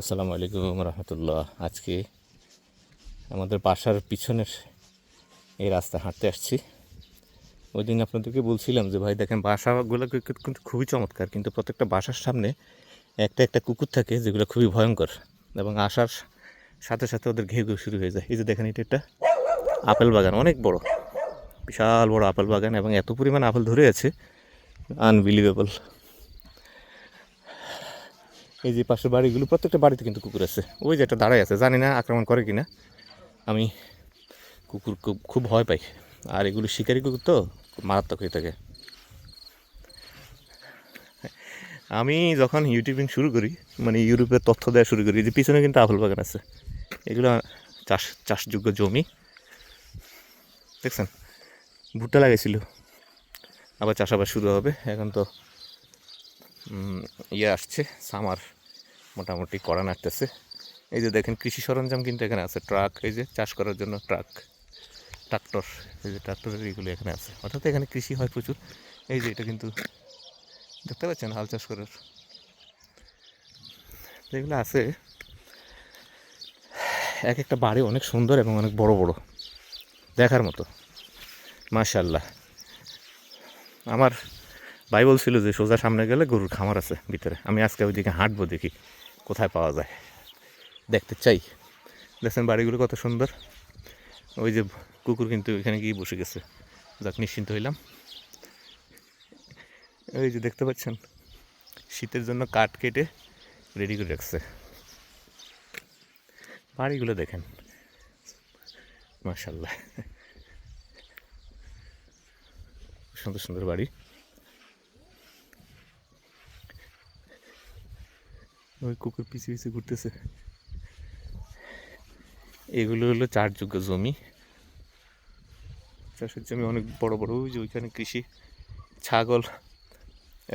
আসসালামু আলাইকুম রহমতুল্লাহ। আজকে আমাদের বাসার পিছনের এই রাস্তায় হাঁটতে আসছি। ওই দিন আপনাদেরকে বলছিলাম যে ভাই দেখেন বাসাগুলো কিন্তু খুবই চমৎকার, কিন্তু প্রত্যেকটা বাসার সামনে একটা একটা কুকুর থাকে যেগুলো খুবই ভয়ঙ্কর, এবং আসার সাথে সাথে ওদের ঘেউ ঘেউ শুরু হয়ে যায়। এই যে দেখেন, এটা একটা আপেল বাগান, অনেক বড়, বিশাল বড় আপেল বাগান, এবং এত পরিমাণ আপেল ধরে আছে, আনবিলিভেবল। এই যে পাশের বাড়িগুলো, প্রত্যেকটা বাড়িতে কিন্তু কুকুর আছে। ওই যে একটা দাঁড়াই আছে, জানি না আক্রমণ করে কিনা। আমি কুকুর খুব ভয় পাই, আর এগুলো শিকারি কুকুর তো খুব মারাত্মক হয়ে থাকে। আমি যখন ইউটিউবিং শুরু করি, মানে ইউরোপের তথ্য দেওয়া শুরু করি, যে পিছনে কিন্তু আপেল বাগান আছে, এগুলো চাষযোগ্য জমি। দেখছেন, ভুট্টা লাগাইছিল, আবার চাষাবাদ শুরু হবে। এখন তো আসছে সামার, মোটামুটি করা নাড়তেছে। এই যে দেখেন, কৃষি সরঞ্জাম কিন্তু এখানে আছে, ট্রাক, এই যে চাষ করার জন্য ট্রাক্টর, এই যে ট্রাক্টরের এইগুলো এখানে আছে, অর্থাৎ এখানে কৃষি হয় প্রচুর। এই যে এটা কিন্তু দেখতে পাচ্ছেন হাল চাষ করার যেগুলো আছে। এক একটা বাড়ি অনেক সুন্দর এবং অনেক বড় বড়, দেখার মতো, মাশাআল্লাহ। আমার ভাই বলছিল যে সোজা সামনে গেলে গরুর খামার আছে ভিতরে। আমি আজকে ওইদিকে হাঁটবো, দেখি কোথায় পাওয়া যায়, দেখতে চাই। দেখছেন বাড়িগুলো কত সুন্দর। ওই যে কুকুর কিন্তু এখানে গিয়ে বসে গেছে, যাক নিশ্চিন্ত হইলাম। ওই যে দেখতে পাচ্ছেন, শীতের জন্য কাঠ কেটে রেডি করে রাখছে। বাড়িগুলো দেখেন, মাশাআল্লাহ, সুন্দর সুন্দর বাড়ি। ওই কুকুর পিছে পিছে ঘুরতেছে। এগুলো হলো চাষযোগ্য জমি, চাষের জমি অনেক বড় বড়। ওই যে ওইখানে কৃষি, ছাগল,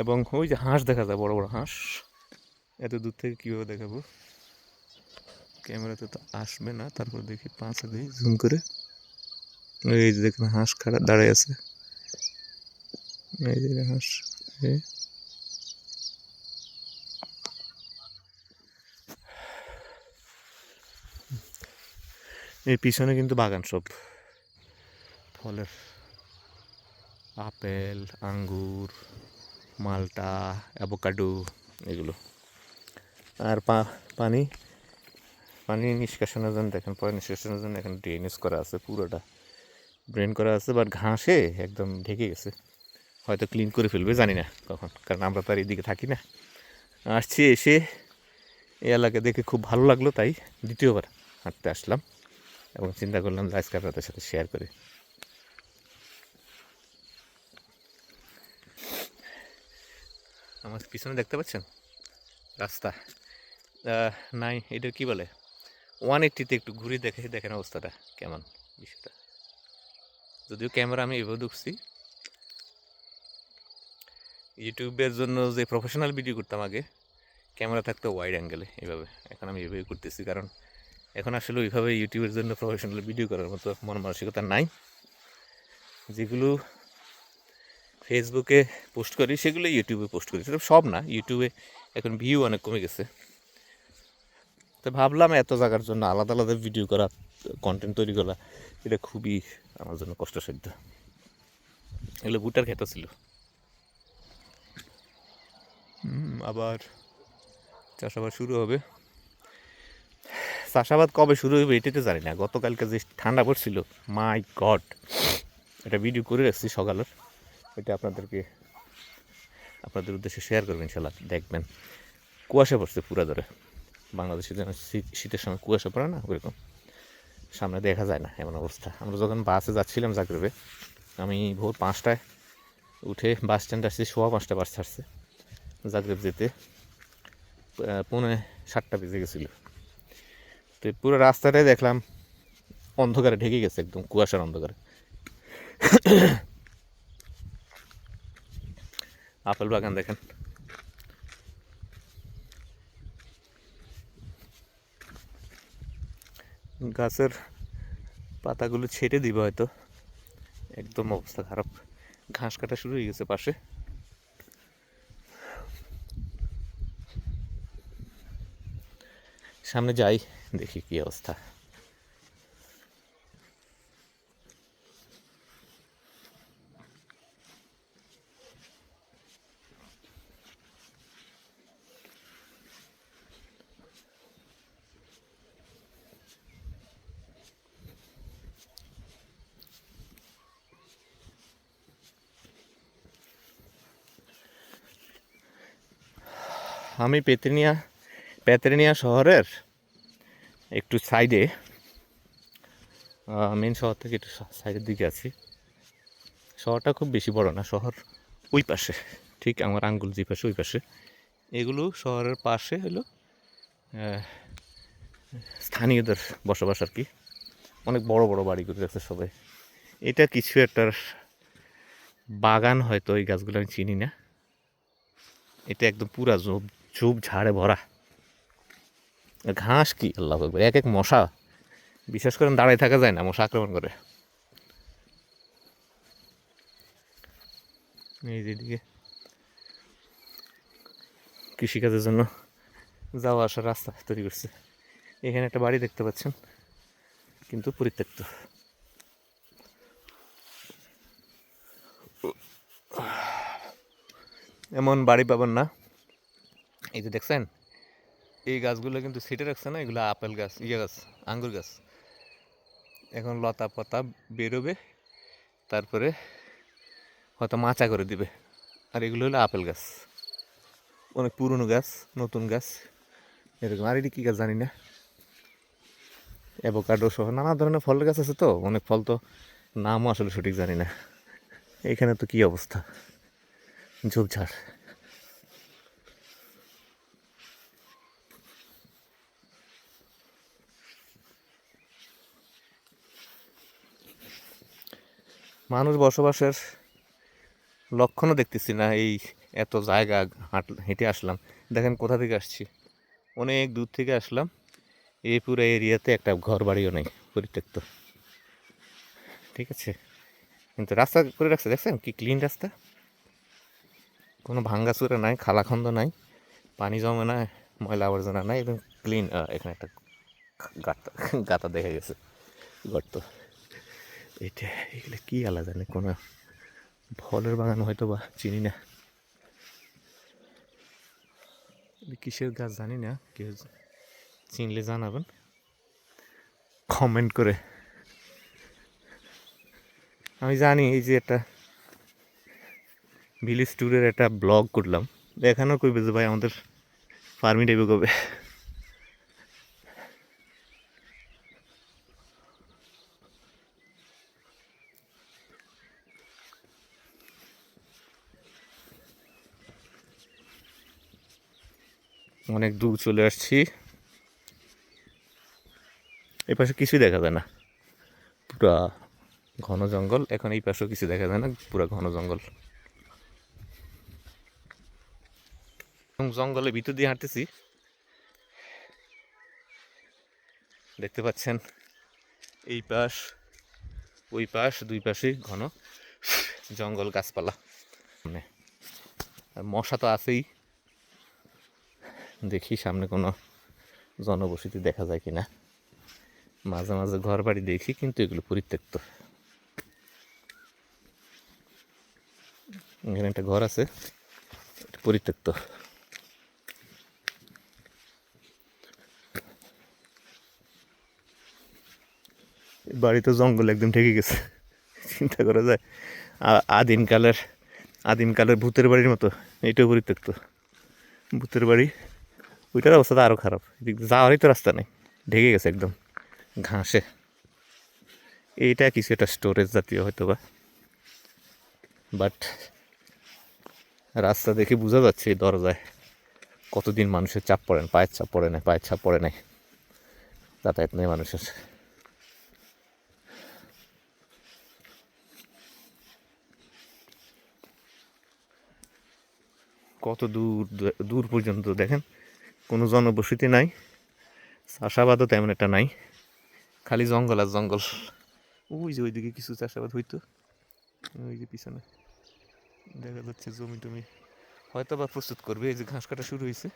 এবং ওই যে হাঁস দেখা যায়, বড় বড় হাঁস। এত দূর থেকে কীভাবে দেখাবো, ক্যামেরাতে তো আসবে না, তারপর দেখি পাঁচা দিই জুম করে। এই যে দেখেন, হাঁস দাঁড়ায় আছে, এই যে হাঁস। এই পিছনে কিন্তু বাগান, সব ফলের, আপেল, আঙ্গুর, মালটা, অ্যাভোকাডো, এগুলো। আর পানি পানি নিষ্কাশনের জন্য দেখেন, পরে নিষ্কাশনের জন্য এখানে ড্রেনেজ করা আছে, পুরোটা ড্রেন করা আছে, বাট ঘাসে একদম ঢেকে গেছে। হয়তো ক্লিন করে ফেলবে, জানি না কখন, কারণ আমরা তো আর এদিকে থাকি না। আসছি, এসে এই এলাকা দেখে খুব ভালো লাগলো, তাই দ্বিতীয়বার হাঁটতে আসলাম, এবং চিন্তা করলাম যে আজকে আপনাদের সাথে শেয়ার করি। আমার পিছনে দেখতে পাচ্ছেন রাস্তা, নাই, এটা কি বলে, 180-তে একটু ঘুরে দেখেন অবস্থাটা কেমন, বিষয়টা। যদিও ক্যামেরা আমি এভাবে ঢুকছি, ইউটিউবের জন্য যে প্রফেশনাল ভিডিও করতাম আগে, ক্যামেরা থাকতো ওয়াইড অ্যাঙ্গেলে এইভাবে। এখন আমি এভাবে করতেছি, কারণ এখন আসলে ওইভাবে ইউটিউবের জন্য প্রফেশনাল ভিডিও করার মতো মন মানসিকতা নাই। যেগুলো ফেসবুকে পোস্ট করি সেগুলো ইউটিউবে পোস্ট করি, সেটা সব না, ইউটিউবে এখন ভিউ অনেক কমে গেছে। তো ভাবলাম এত জায়গার জন্য আলাদা আলাদা ভিডিও করা, কন্টেন্ট তৈরি করা, এটা খুবই আমার জন্য কষ্টসাধ্য। এগুলো ভুট্টার ক্ষেত ছিল। আবার চাষাবাদ শুরু হবে। চাষাবাদ কবে শুরু হবে এটাই তো জানি না। গতকালকে যে ঠান্ডা পড়ছিল, মাই গড, এটা ভিডিও করে রাখছি সকালের, এটা আপনাদের উদ্দেশ্যে শেয়ার করবেন ইনশাল্লাহ, দেখবেন। কুয়াশা পড়ছে পুরা ধরে, বাংলাদেশে যেন শীতের সময় কুয়াশা পড়ে না, ওইরকম সামনে দেখা যায় না, এমন অবস্থা। আমরা যখন বাসে যাচ্ছিলাম জাগরেবে, আমি ভোর 5টায় উঠে বাস স্ট্যান্ড আসছি, 5:15 বাস ছাড়ছে, জাগরেব যেতে 6:45 বেজে গেছিলো। তো পুরো রাস্তাটাই দেখলাম অন্ধকারে ঢেকে গেছে, একদম কুয়াশার অন্ধকারে। আপেল বাগান দেখেন, গাছের পাতাগুলো ছেটে দিবে হয়তো, একদম অবস্থা খারাপ। ঘাস কাটা শুরু হয়ে গেছে পাশে। সামনে যাই, দেখি কী অবস্থা। আমি পেতরিনিয়া শহরের একটু সাইডে, মেন শহর থেকে একটু সাইডের দিকে আছি। শহরটা খুব বেশি বড় না, শহর ওই পাশে, ঠিক আমার আঙ্গুল যে পাশে ওই পাশে। এগুলো শহরের পাশে হলো স্থানীয়দের বসবাস আর কি। অনেক বড় বড় বাড়ি করে রাখছে সবাই। এটা কিছু একটার বাগান হয়তো, এই গাছগুলো আমি চিনি না। এটা একদম পুরা ঝোপ ঝাড়ে ভরা। ঘাস কি আল্লাহ আকবার, এক এক মশা, বিশেষ করে দাঁড়ায় থাকা যায় না, মশা আক্রমণ করে। এই যেদিকে কৃষিকাজের জন্য যাওয়া আসার রাস্তা তৈরি করছে। এখানে একটা বাড়ি দেখতে পাচ্ছেন, কিন্তু পরিত্যক্ত। এমন বাড়ি পাবেন না। এই যে দেখছেন, এই গাছগুলো কিন্তু ছিটে রাখছে না, এগুলো আপেল গাছ, গাছ, আঙ্গুর গাছ। এখন লতা পাতা বেরোবে, তারপরে হয়তো মাচা করে দিবে। আর এগুলো হলো আপেল গাছ, অনেক পুরনো গাছ, নতুন গাছ এরকম। আর এটি কী গাছ জানি না, অ্যাভোকাডো সহ নানা ধরনের ফলের গাছ আছে। তো অনেক ফল তো নামও আসলে সঠিক জানি না। এখানে তো কী অবস্থা, ঝোপঝাড়। মানুষ বসবাসের লক্ষণও দেখতেছি না। এই এত জায়গা হেঁটে আসলাম, দেখেন কোথা থেকে আসছি, অনেক দূর থেকে আসলাম। এই পুরো এরিয়াতে একটা ঘর বাড়িও নেই, পরিত্যক্ত। ঠিক আছে, কিন্তু রাস্তা করে রাখছে, দেখছেন কি ক্লিন রাস্তা, কোনো ভাঙ্গাচুরা নাই, খালাখন্দ নাই, পানি জমে না, ময়লা আবর্জনা নাই, একদম ক্লিন। এখানে একটা গাতা গাতা দেখা গেছে, গর্ত। এটা এগুলো কী আলাদা জানে, কোনো ফলের বাগান হয়তো বা, চিনি না। কিসের গাছ জানি না, কেউ চিনলে জানাবেন কমেন্ট করে। আমি জানি এই যে একটা ভিলেজ ট্যুরের একটা ব্লগ করলাম, দেখানোর কইবে যে ভাই আমাদের ফার্মি টাইপে কবে। অনেক দূর চলে আসছি, এই পাশে কিছুই দেখা যায় না, পুরা ঘন জঙ্গল। এখন এই পাশেও কিছু দেখা যায় না, পুরা ঘন জঙ্গল। জঙ্গলের ভিতর দিয়ে হাঁটতেছি, দেখতে পাচ্ছেন এই পাশ ওই পাশ, দুই পাশে ঘন জঙ্গল, গাছপালা। আর মশা তো আছেই। দেখি সামনে কোনো জনবসতি দেখা যায় কিনা। মাঝে মাঝে ঘর বাড়ি দেখি, কিন্তু এগুলো পরিত্যক্ত। এখানে একটা ঘর আছে, পরিত্যক্ত। বাড়ি তো জঙ্গল একদম ঠেকে গেছে, চিন্তা করা যায়। আদিমকালের ভূতের বাড়ির মতো। এইটাও পরিত্যক্ত, ভূতের বাড়ি। ওইটার অবস্থা তো আরও খারাপ, যাওয়ারই তো রাস্তা নেই, ঢেকে গেছে একদম ঘাসে। এইটা কিছু একটা স্টোরেজ জাতীয় হয়তো বা, বাট রাস্তা দেখে বোঝা যাচ্ছে এই দরজায় কতদিন মানুষের চাপ পড়ে না, পায়ের ছাপ পড়ে না, পায়ের ছাপ পড়ে নাই, যাতায়াত নেই মানুষের। কত দূর দূর পর্যন্ত দেখেন, কোনো জনবসতি নাই, চাষাবাদও তেমন একটা নাই, খালি জঙ্গল আর জঙ্গল। ওই যে ওইদিকে কিছু চাষাবাদ হইতো, ওই যে পিছনে দেখা যাচ্ছে জমি টমি হয়তো বা প্রস্তুত করবে। এই যে ঘাস কাটা শুরু হয়েছে,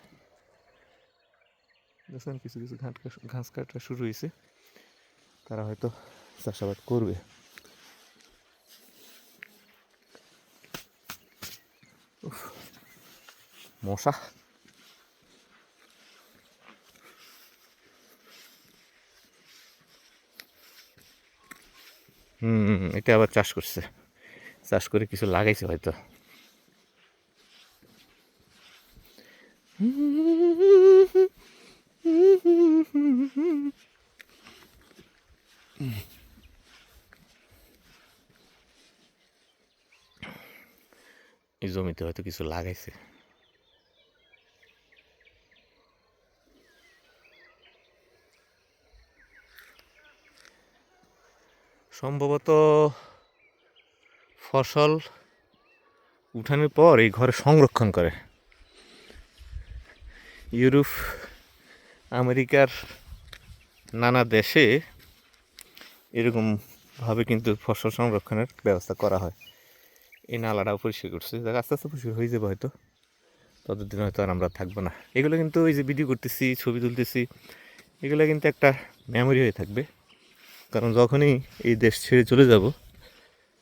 দেখছেন কিছু কিছু ঘাস কাটা শুরু হয়েছে, তারা হয়তো চাষাবাদ করবে। মশা এটা আবার চাষ করছে, চাষ করে কিছু লাগাইছে হয়তো। এই জমিতে হয়তো কিছু লাগাইছে। সম্ভবত ফসল উঠানোর পর এই ঘরে সংরক্ষণ করে। ইউরোপ আমেরিকার নানা দেশে এরকমভাবে কিন্তু ফসল সংরক্ষণের ব্যবস্থা করা হয়। এই নালাটাও পরিষ্কার করছে, দেখ আস্তে আস্তে পরিষ্কার হয়ে যাবে হয়তো, ততদিন হয়তো আর আমরা থাকবো না। এগুলো কিন্তু ওই যে ভিডিও করতেছি, ছবি তুলতেছি, এগুলো কিন্তু একটা মেমোরি হয়ে থাকবে। কারণ যখনই এই দেশ ছেড়ে চলে যাব,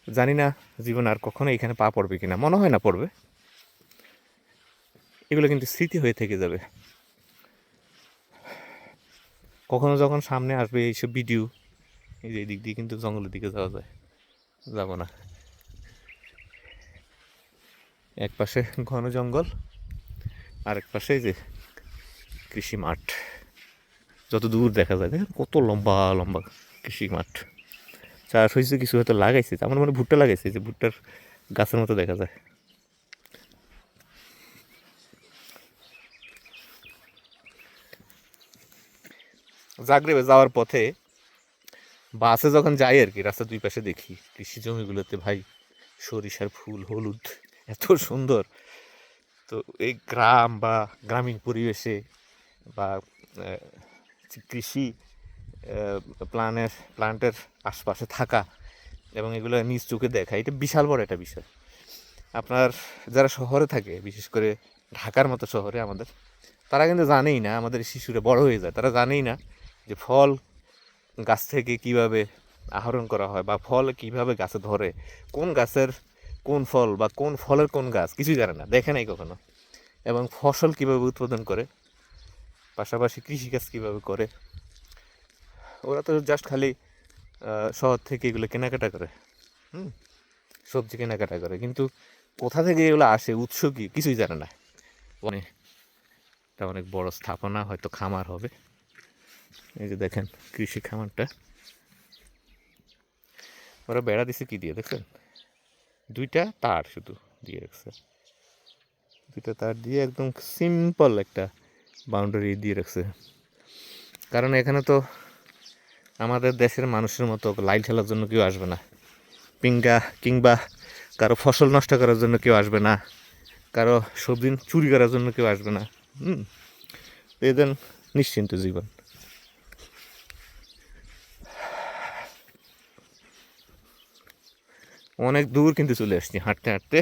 জানি না জীবন আর কখনো এখানে পা পড়বে কিনা, মনে হয় না পড়বে। এগুলো কিন্তু স্মৃতি হয়ে থেকে যাবে। কখনো যখন সামনে আসবে এইসব ভিডিও, এই যে দিক দিয়ে কিন্তু জঙ্গলের দিকে যাওয়া যায়, যাব না। এক পাশে ঘন জঙ্গল, আরেক পাশে যে কৃষি মাঠ, যত দূর দেখা যায়, দেখেন কত লম্বা লম্বা কৃষি মাঠ। চাষ হয়েছে, কিছু হয়তো লাগাইছে, আমার মনে ভুট্টা লাগাইছে, যে ভুট্টার গাছের মতো দেখা যায়। জাগরেবে যাওয়ার পথে বাসে যখন যাই আর কি, রাস্তার দুই পাশে দেখি কৃষি জমিগুলোতে ভাই সরিষার ফুল হলুদ, এত সুন্দর। তো এই গ্রাম বা গ্রামীণ পরিবেশে বা কৃষি প্লান্টের আশপাশে থাকা এবং এগুলো নিজ চোখে দেখা, এটা বিশাল বড় একটা বিষয়। আপনার যারা শহরে থাকে, বিশেষ করে ঢাকার মতো শহরে আমাদের, তারা কিন্তু জানেই না, আমাদের শিশুরা বড় হয়ে যায়, তারা জানেই না যে ফল গাছ থেকে কিভাবে আহরণ করা হয়, বা ফল কিভাবে গাছে ধরে, কোন গাছের কোন ফল বা কোন ফলের কোন গাছ, কিছুই জানে না, দেখে নাই কখনো। এবং ফসল কিভাবে উৎপাদন করে, পাশাপাশি কৃষিকাজ কিভাবে করে, ওরা তো জাস্ট খালি শহর থেকে এগুলো কেনাকাটা করে, সবজি কেনাকাটা করে, কিন্তু কোথা থেকে এগুলো আসে, উৎস কি, কিছুই জানে না। মানে এটা অনেক বড় স্থাপনা, হয়তো খামার হবে। এই যে দেখেন কৃষি খামারটা, ওরা বেড়া দিছে কি দিয়ে দেখছেন, দুইটা তার শুধু দিয়ে রাখছে, দুইটা তার দিয়ে একদম সিম্পল একটা বাউন্ডারি দিয়ে রাখছে। কারণ এখানে তো আমাদের দেশের মানুষের মতো লাইন ঠেলার জন্য কেউ আসবে না, কিংবা কারো ফসল নষ্ট করার জন্য কেউ আসবে না, কারো সবজি চুরি করার জন্য কেউ আসবে না। এদের নিশ্চিন্ত জীবন। অনেক দূর কিন্তু চলে আসছি হাঁটতে হাঁটতে,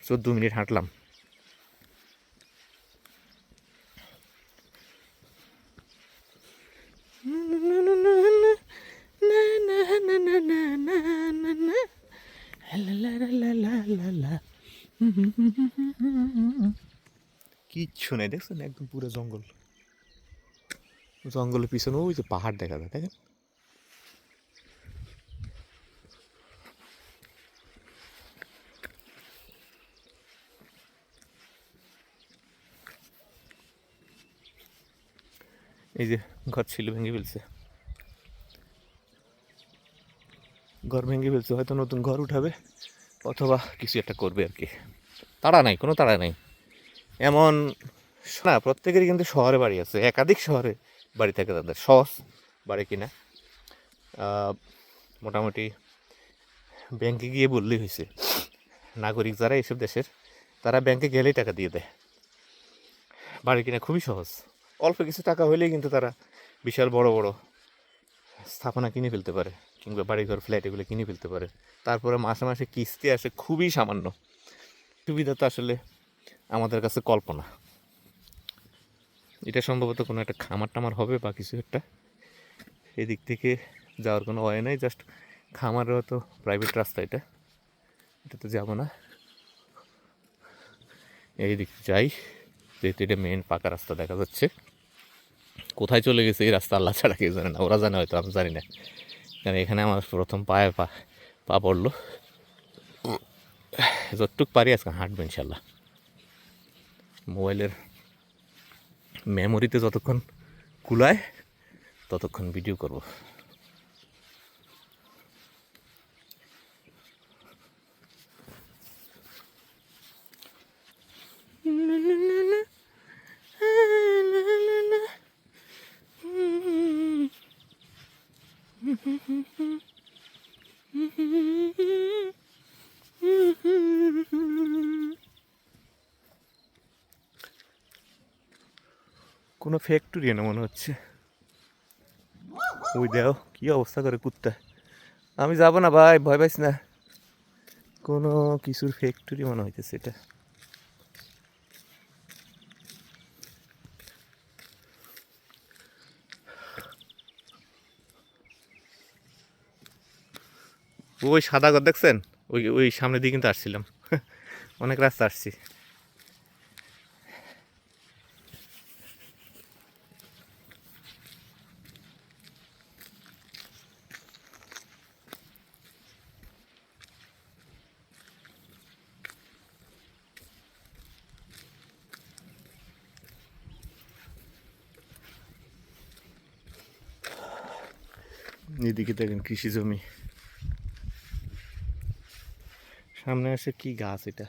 14 মিনিট হাঁটলাম। কিচ্ছু নেই, দেখছেন একদম পুরো জঙ্গল, জঙ্গলের পিছনে ওই যে পাহাড় দেখা যায়, দেখেন। এই যে ঘর ছিল ভেঙে ফেলছে, ঘর ভেঙে ফেলছে, হয়তো নতুন ঘর উঠাবে অথবা কিছু একটা করবে আর কি। তাড়া নাই, কোনো তাড়া নাই। এমন না, প্রত্যেকেরই কিন্তু শহরে বাড়ি আছে, একাধিক শহরে বাড়ি থাকে, তাদের সহজ বাড়ি কিনা। মোটামুটি ব্যাংকে গিয়ে বললেই হয়েছে, নাগরিক যারা এইসব দেশের, তারা ব্যাংকে গেলেই টাকা দিয়ে দেয়, বাড়ি কিনা খুবই সহজ। অল্প কিছু টাকা হইলেই কিন্তু তারা বিশাল বড় বড় স্থাপনা কিনে ফেলতে পারে, কিংবা বাড়িঘর ফ্ল্যাট এগুলো কিনে ফেলতে পারে। তারপরে মাসে মাসে কিস্তি আসে খুবই সামান্য। সুবিধা তো আসলে আমাদের কাছে কল্পনা। এটা সম্ভবত কোনো একটা খামার টামার হবে বা কিছু একটা। এদিক থেকে যাওয়ার কোনো ওয়ে নাই, জাস্ট খামারের হয়তো প্রাইভেট রাস্তা এটা, এটাতে যাবো না। এই দিক যাই, যেহেতু এটা মেন পাকা রাস্তা দেখা যাচ্ছে। কোথায় চলে গেছে এই রাস্তা আল্লাহ ছাড়া কেউ জানে না, ওরা জানে হয়তো, আমি জানি না। কারণ এখানে আমার প্রথম পায়ে পা পড়লো। যতটুক পারি আজকে হাঁটবো ইনশাল্লাহ। মোবাইলের মেমোরিতে যতক্ষণ কুলায় ততক্ষণ ভিডিও করব। কোনো ফ্যাক্টরি না মনে হচ্ছে। ওই দেখো কি অবস্থা করে কুত্তা। আমি যাব না ভাই, ভয় পাইস না। কোনো কিছুর ফ্যাক্টরি মনে হইতেছে এটা। ওই সাদা ঘর দেখছেন, ওই ওই সামনের দিকে কিন্তু আসছিলাম। অনেক রাস্তা আসছি। এদিকে দেখেন কৃষি জমি, সামনে আসে কি গাছ এটা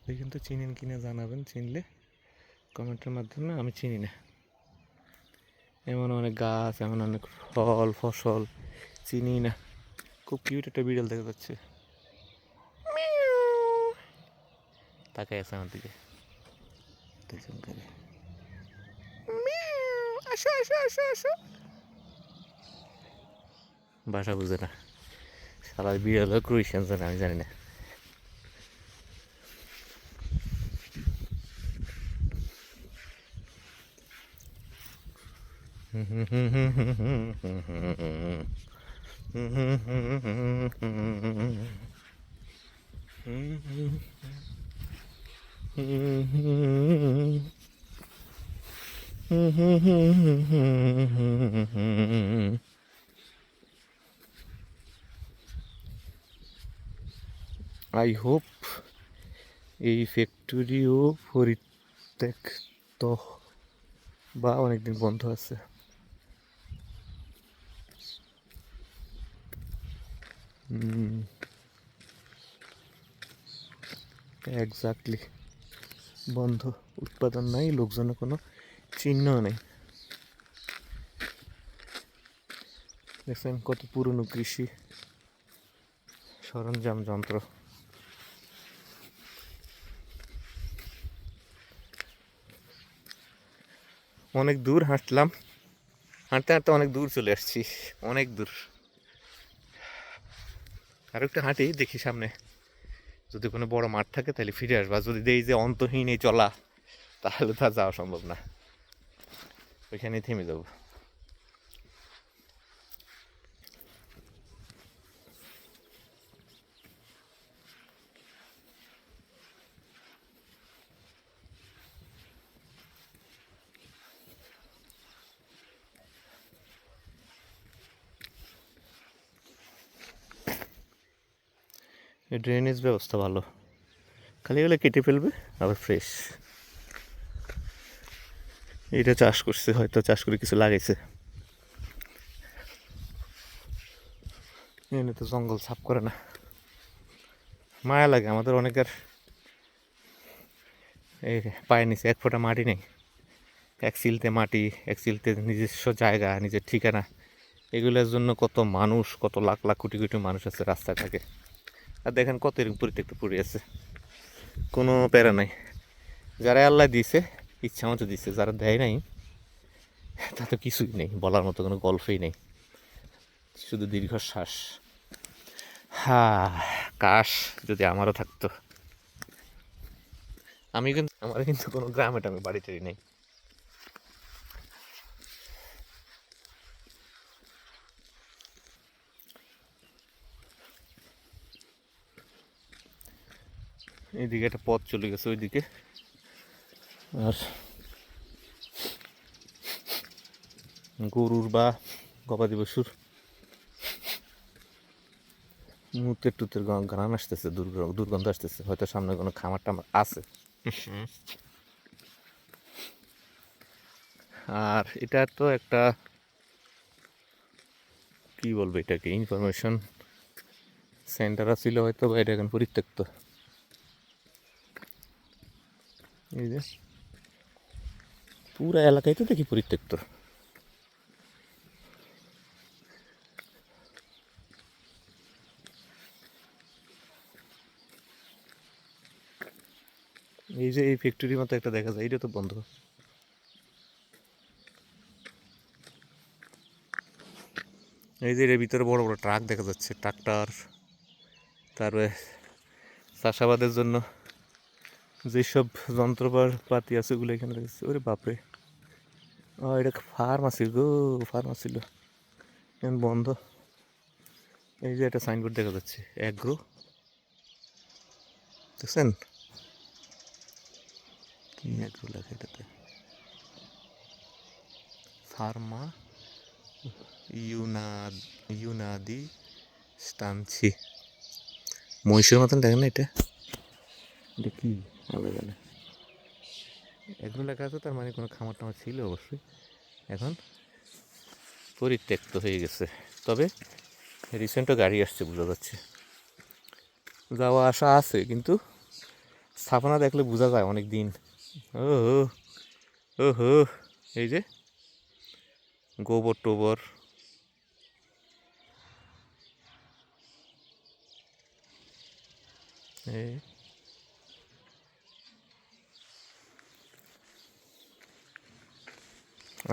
দেখেন তো, চিনেন কিনা জানাবেন, চিনলে কমেন্টের মাধ্যমে। আমি চিনি না। এমন অনেক গাছ, এমন অনেক ফল ফসল চিনি না। খুব কিউট একটা বিড়াল দেখা যাচ্ছে, তাকাই আছে আমার দিকে। আসো আসো আসো আসো। ভাষা বুঝে না, সারা বিড়াল ক্রোয়েশিয়ান জানে, আমি জানি না। আই হোপ এই ফ্যাক্টরিও পরিত্যক্ত বা অনেকদিন বন্ধ আছে। এক্স্যাক্টলি বন্ধ, উৎপাদন নাই, লোকজনের কোনো চিহ্ন নেই। দেখছেন কত পুরনো কৃষি সরঞ্জাম যন্ত্র। অনেক দূর হাঁটলাম, হাঁটতে হাঁটতে অনেক দূর চলে আসছি, অনেক দূর। আর একটু হাঁটি, দেখি সামনে যদি কোনো বড় মাঠ থাকে তাহলে ফিরে আসবা। যদি দেই যে অন্তহীন এই চলা, তাহলে তো আর যাওয়া সম্ভব না, ওইখানেই থেমে যাবো। এই ড্রেনেজ ব্যবস্থা ভালো, খালি হলে কেটে ফেলবে আবার ফ্রেশ। এটা চাষ করছে, হয়তো চাষ করে কিছু লাগাইছে। এনে তো জঙ্গল সাফ করে না, মায়া লাগে আমাদের অনেকের। এই পায়ের নিচে এক ফোঁটা মাটি নেই, এক চিলতে মাটি, এক চিলতে নিজস্ব জায়গা, নিজের ঠিকানা। এগুলোর জন্য কত মানুষ, কত লাখ লাখ কোটি কোটি মানুষ আছে রাস্তায় থাকে। আর দেখেন কত এরকম পরিত্যক্ত পড়ে আছে, কোনো প্যারা নাই। যারা আল্লাহ দিছে ইচ্ছা মতো দিছে, যারা দেয় নাই তা তো কিছুই নেই, বলার মতো কোনো গল্পই নেই, শুধু দীর্ঘশ্বাস। হ্যাঁ, কাশ যদি আমারও থাকতো। আমার কিন্তু কোনো গ্রামে টামে বাড়ি টাড়ি নেই। এইদিকে একটা পথ চলে গেছে ওইদিকে। আর গরুর বা গবাদি পশুর মুতের টুতের ঘ্রাণ আসতেছে, দুর্গন্ধ আসতেছে, হয়তো সামনে কোনো খামার টামার আছে। আর এটা তো একটা কি বলবো, এটাকে ইনফরমেশন সেন্টার ছিল হয়তো, বা এটা এখন পরিত্যক্ত। এই যে পুরা এলাকায় তো দেখি পরিত্যক্ত। এই যে এই ফ্যাক্টরির মতো একটা দেখা যায়, এটা তো বন্ধ। এই যে এর ভিতরে বড় বড় ট্রাক দেখা যাচ্ছে, ট্রাক্টর। তারপরে চাষাবাদের জন্য যেসব যন্ত্রপাতি আছে ওগুলো এখানে দেখছি। ওরে বাপরে, ও এটা ফার্মাসি গো, ফার্মাসি ছিল, এখন বন্ধ। এই যে একটা সাইনবোর্ড দেখা যাচ্ছে, অ্যাগ্রো, দেখছেন কি অ্যাগ্রো লেখা এটাতে, ফার্মা ইউনাদি স্টানছি। মহিষের মতন দেখেন না এটা, এটা কি আলাদা না, এগুলো লেখা আছে, তার মানে কোনো খামার টামার ছিল অবশ্যই, এখন পরিত্যক্ত হয়ে গেছে। তবে রিসেন্টও গাড়ি আসছে বোঝা যাচ্ছে, যাওয়া আসা আছে, কিন্তু স্থাপনা দেখলে বোঝা যায় অনেক দিন। ও ও হো, এই যে গোবর টোবর, এই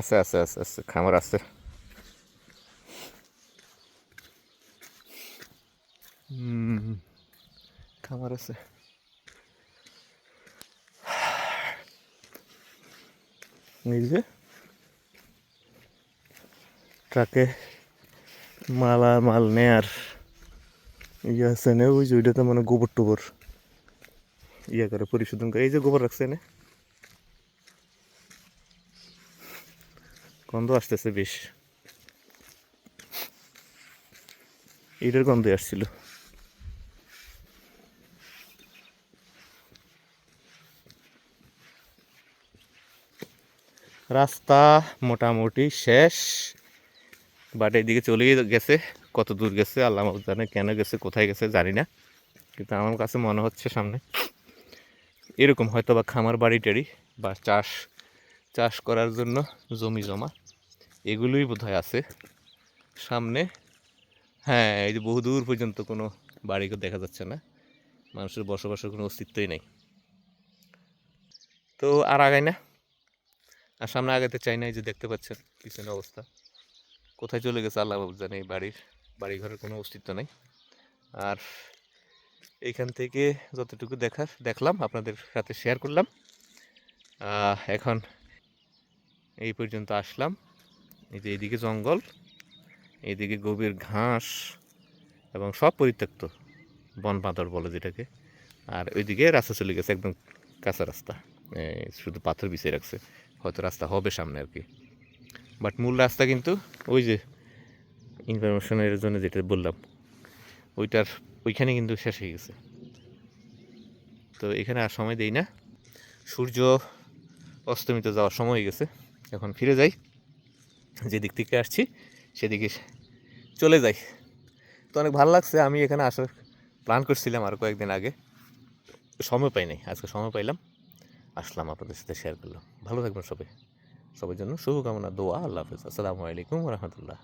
আছে আছে আছে আছে, খামার আছে। খামার আছে। এই যে ট্রাকে মাল নেয়ার ইয়ে আছে না, ওই যে ওইটাতে মানে গোবর টোবর ইয়ে করে, পরিশোধন করে। এই যে গোবর রাখছে না, গন্ধ আসতেছে বেশ, এটার গন্ধ আসছিল। রাস্তা মোটামুটি শেষ, বাট এইদিকে চলেই গেছে। কত দূর গেছে আল্লাহ জানে, কেন গেছে, কোথায় গেছে জানি না, কিন্তু আমার কাছে মনে হচ্ছে সামনে এরকম হয়তো বা খামার বাড়ি টাড়ি বা চাষ করার জন্য জমি জমা এগুলোই বোধহয় আছে সামনে। হ্যাঁ, এই যে বহু দূর পর্যন্ত কোনো বাড়িকে দেখা যাচ্ছে না, মানুষের বসবাসের কোনো অস্তিত্বই নেই। তো আর আগাই না, আর সামনে আগাতে চাই না। এই যে দেখতে পাচ্ছেন পিছনের অবস্থা, কোথায় চলে গেছে আল্লাহ জানে, এই বাড়িঘরের কোনো অস্তিত্ব নেই। আর এইখান থেকে যতটুকু দেখলাম আপনাদের সাথে শেয়ার করলাম। এখন এই পর্যন্ত আসলাম। এই যে এইদিকে জঙ্গল, এইদিকে গভীর ঘাস এবং সব পরিত্যক্ত, বন বাঁদর বলে যেটাকে। আর ওইদিকে রাস্তা চলে গেছে, একদম কাঁচা রাস্তা, শুধু পাথর বিছিয়ে রাখছে, হয়তো রাস্তা হবে সামনে আর কি। বাট মূল রাস্তা কিন্তু ওই যে ইনফরমেশনের জন্য যেটা বললাম, ওইখানে কিন্তু শেষ হয়ে গেছে। তো এখানে আর সময় দেই না, সূর্য অস্তমিত যাওয়ার সময় হয়ে গেছে, এখন ফিরে যাই, যেদিক থেকে আসছি সেদিকে চলে যাই। তো অনেক ভালো লাগছে, আমি এখানে আসার প্ল্যান করছিলাম আর কয়েকদিন আগে, সময় পাই নাই, আজকে সময় পাইলাম, আসলাম, আপনাদের সাথে শেয়ার করলাম। ভালো থাকবেন সবাই, সবার জন্য শুভকামনা, দোয়া। আল্লাহ হাফেজ, আসসালামু আলাইকুম রহমতুল্লাহ।